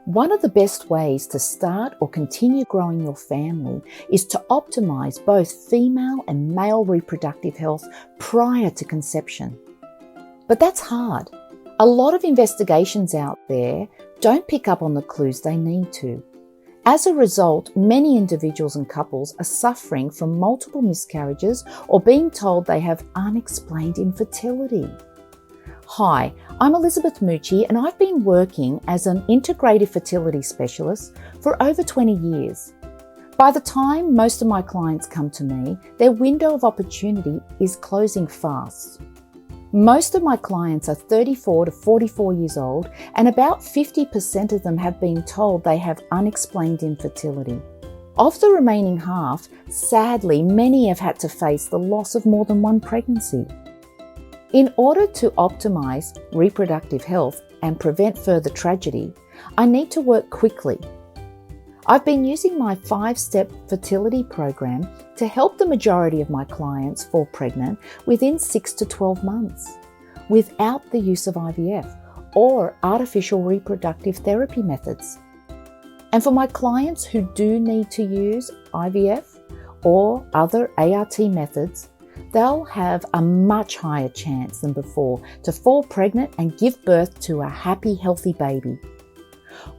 One of the best ways to start or continue growing your family is to optimize both female and male reproductive health prior to conception. But that's hard. A lot of investigations out there don't pick up on the clues they need to. As a result, many individuals and couples are suffering from multiple miscarriages or being told they have unexplained infertility. Hi, I'm Elizabeth Mucci and I've been working as an integrative fertility specialist for over 20 years. By the time most of my clients come to me, their window of opportunity is closing fast. Most of my clients are 34 to 44 years old, and about 50% of them have been told they have unexplained infertility. Of the remaining half, sadly, many have had to face the loss of more than one pregnancy. In order to optimize reproductive health and prevent further tragedy, I need to work quickly. I've been using my 5-step fertility program to help the majority of my clients fall pregnant within 6 to 12 months, without the use of IVF or artificial reproductive therapy methods. And for my clients who do need to use IVF or other ART methods, they'll have a much higher chance than before to fall pregnant and give birth to a happy, healthy baby.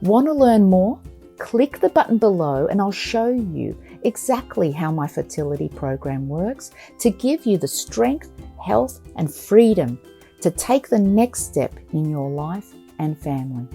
Want to learn more? Click the button below and I'll show you exactly how my fertility program works to give you the strength, health, and freedom to take the next step in your life and family.